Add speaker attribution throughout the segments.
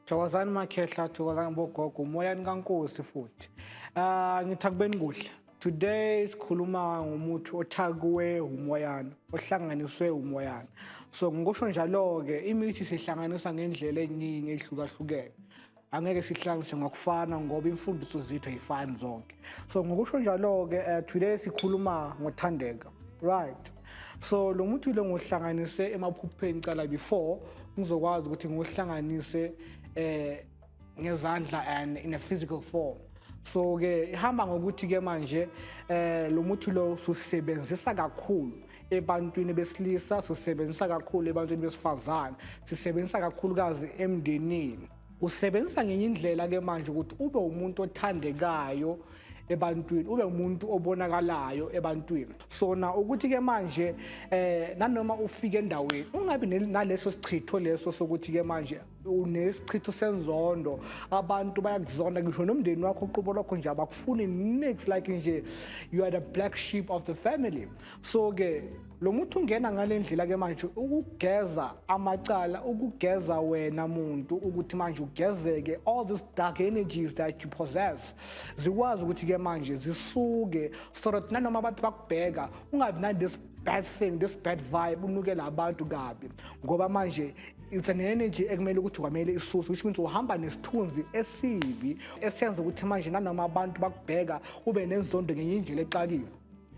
Speaker 1: Thokozani makhehla, thokozani bogogo, Moyane Nkosi futhi. Ngithi akubeni kuhle. Today sikhuluma ngomuthi othakuwe umoyana, ohlanganiswe umoyana. So ngikusho njalo ke imithi sihlanganisa ngendlela eziningi ezihlukahlukene. Angeke sihlanganise ngokufana ngoba imfundiso zethu ayifani zonke. So ngokusho njalo ke today sikhuluma ngoThandeka, right? So lo muthi lo ngohlanganise emaphupheni cala before ngizokwazi ukuthi ngohlanganise ngezandla and in a physical form. So ke ihamba ngokuthi ke manje lo muthi lo susebenzisa kakhulu ebantwini besilisa, susebenzisa kakhulu ebantwini besifazane, sisebenzisa kakhulukazi emndenini. Usebenzisa ngenye indlela ke manje ukuthi ube umuntu othandekayo ebantwini, ube umuntu obonakalayo ebantwini. So na ukuthi ke manje nanoma ufike endaweni ungabi naleso sichitho leso sokuthi ke manje unesichitho senzondo, abantu bayakuzonda ngisho nomndeni wakho uqobo lokho nje abakufuni next like nje you are the black sheep of the family. So ke lo muntu ungena ngalendlela ke manje ukugeza amacala, ukugeza wena muntu ukuthi manje ugezeke all these dark energies that you possess zikwazi ukuthi ke manje zisuke so that nanoma abantu bakubheka ungabi na this bad thing, this bad vibe unukela abantu kabi ngoba manje it's an energy ekumele ukuthi kwamele isuse, which means uhamba nesithunzi esibi esenza ukuthi manje nanoma abantu bakubheka ube nenzondo ngenye indlela exakile.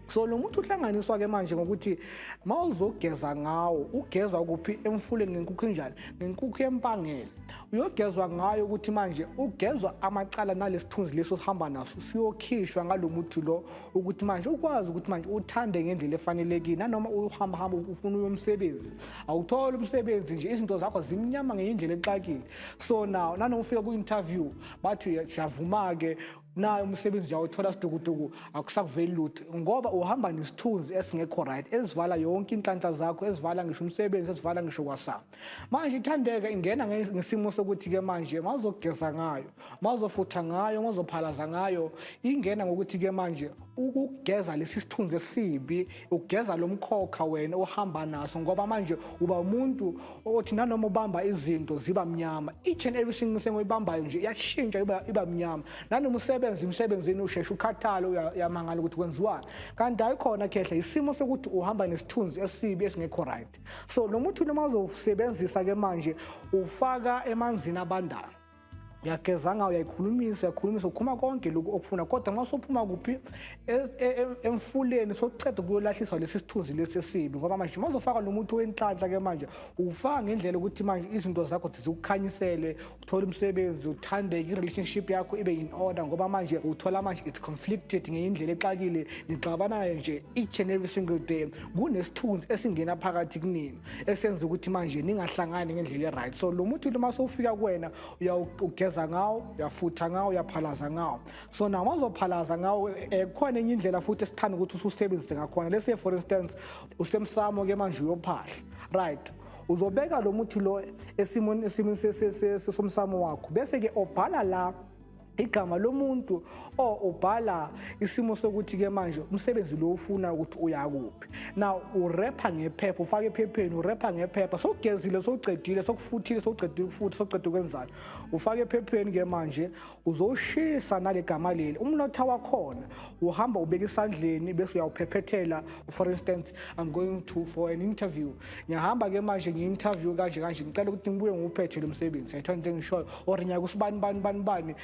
Speaker 1: So lo muntu uhlanganiswa ke manje ngokuthi mawuzogeza ngawo ugeza kuphi emfuleni ngenkukhu enjani, ngenkukhu yempangela uyogezwa ngayo ukuthi manje ugezwa amacala nalesithunzi leso sihamba naso siyokhishwa ngalo muthi lo ukuthi manje ukwazi ukuthi manje uthande ngendlela efanelekile nanoma uhamba ufuna uyomsebenzi awuthola umsebenzi nje izinto zakho zimnyama ngendlela exakile. So now nanoma ufika ku interview bathi siyavuma ke nayo umsebenzi yawuthola sidukuduku akusakuveli lutho ngoba uhamba nesithunzi esingekho right esivala yonke inhlanhla zakho, esivala ngisho umsebenzi, esivala ngisho kwasana. Manje iThandeka ingena ngesimo sokuthi ke manje mawuzogeza ngayo, mawuzofutha ngayo, mawuzophalaza ngayo, ingena ngokuthi ke manje ukugeza lesi sithunzi esibi, ugeza lo mkhokha wena ohamba naso ngoba manje uba umuntu othi nanoma ubamba izinto ziba mnyama, each and every single thing oyibambayo nje iyashintsha iba mnyama. Nanoma emsebenzini usheshe ukhathalo uyamangala ukuthi kwenziwani kanti ayikhona khehla isimo sokuthi uhamba nesithunzi esibi esingekho right. So lo muntu noma uzosebenzisa ke manje ufaka emanzini abandayo, uyageza ngawo, uyayikhulumisa ukhuma konke lokhu okufuna kodwa mawusophuma kuphi emfuleni sokuceda kuyolahliswa lesi sithunzi lesi esibi ngoba manje mawuzofaka lo muntu wenhlanhla ke manje ufaka ngendlela ukuthi manje izinto zakho zikukhanyisele, uthola umsebenzi, uthandeke, i-relationship yakho ibe in order ngoba manje uthola manje it's conflicted ngendlela exakile, nixabana nje each and every single day, kunesithunzi esingena phakathi kunini esenza ukuthi manje ningahlangani ngendlela e-right. So lo muntu noma sofika kuwena uyawugeza ngawo, uyafutha ngawo, uyaphalaza ngawo. So na mawuzophalaza ngawo khona enye indlela futhi esithanda ukuthi usebenzise ngakhona. Let's say for instance usemsamo ke manje uyophahla, right? Uzobeka lo muthi lo esimoni somsamo wakho bese ke obhala la igama lomuntu ubhala isimo sokuthi ke manje umsebenzi lo ufuna ukuthi uyakuphi. Now urepha ngephepha, ufake ephepheni, urepha ngephepha, sokugezile, sokucedile, sokufuthile, sokucedile ukufuthi, sokuceda ukwenzani, ufake ephepheni ke manje uzoshisa nale gama leli. Umnotha wakhona uhamba ubeka isandleni bese uyawuphephethela. For instance I'm going for an interview, ngiyahamba ke manje ngi-interview kanje ngicela ukuthi ngibuye nguphethe lo msebenzi, ayithonke ngisho or nyaka usibani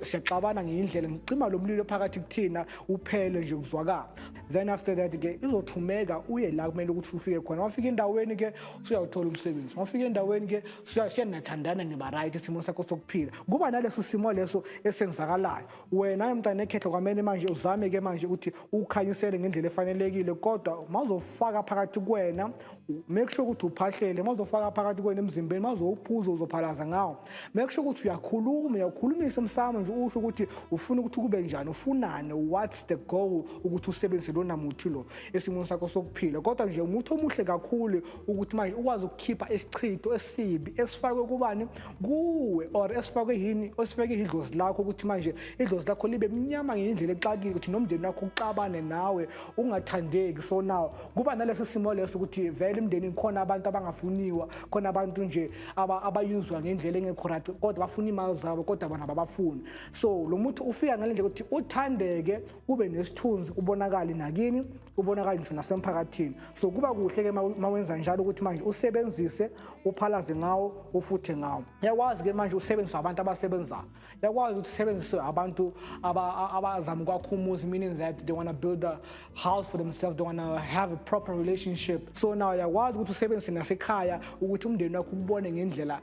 Speaker 1: siyaxabana ngendlela ngicima lo mlilo phakathi kuthina uphele nje kuzwakala. Then after that ke izothumeka uye la kumele ukuthi ufike khona. Mafika endaweni ke usuyawuthola umsebenzi, mafika endaweni ke siyanathandana niba right isimo sakho sokuphila kuba naleso simo leso esenzakalayo. Wena mntana ekhehla kwamele manje uzame ke manje ukuthi ukhanyisele ngendlela efanelekile kodwa mawuzofaka phakathi kuwena make sure ukuthi uphahlele, mawuzofaka phakathi kuwena emzimbeni, mawuzophuza uzophalaza ngawo make sure ukuthi uyakhulumisa umsamo igama nje usho ukuthi ufuna ukuthi kube njani, ufunani, what's the goal ukuthi usebenzise lona muthi lo esimweni sakho sokuphila. Kodwa nje umuthi omuhle kakhulu ukuthi manje ukwazi ukukhipha isichitho esibi esifakwe kubani, kuwe, or esifakwe yini, osifake idlozi lakho, ukuthi manje idlozi lakho libe mnyama ngendlela exakile, ukuthi nomndeni wakho uqabane nawe, ungathandeki. So now kuba nalesi simo leso ukuthi vele emndenini khona abantu abangafuniwa, khona abantu nje abayuzwa ngendlela engekho right, kodwa bafuna imali zabo kodwa bona abafuni. So lo muthi ufika ngalendlela ukuthi uthandeke, ube nesithunzi, ubonakala nakini, ubonakala ngisho nasemphakathini. So kuba kuhle ke mawenza njalo ukuthi manje usebenzise, uphalaze ngawo, ufuthe ngawo. Yakwazi ke manje usebenzisa abantu abasebenzayo, yakwazi ukuthi usebenzise abantu abazama kwakho umuzi, meaning that they want to build a house for themselves, they want to have a proper relationship. So now yakwazi ukuthi usebenzise nasekhaya ukuthi umndeni wakho ubone ngendlela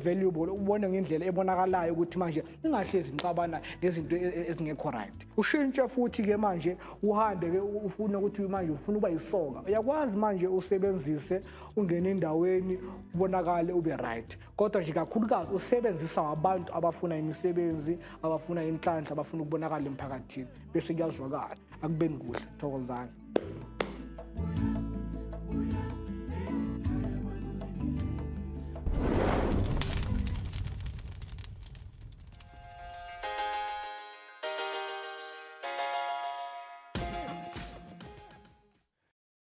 Speaker 1: valuable, ubone ngendlela ebonakalayo ukuthi manje ingahlezi nixabana ngezinto ezingekho right. Ushintshe futhi ke manje uhambe ke ufuna ukuthi manje ufuna uba yisoka, uyakwazi manje usebenzise, ungene endaweni ubonakale ube right. Kodwa nje kakhulukazi usebenzisa abantu abafuna imisebenzi, abafuna inhlanhla, abafuna ukubonakala emphakathini, bese kuyazwakala. Akubeni kuhle, thokozani.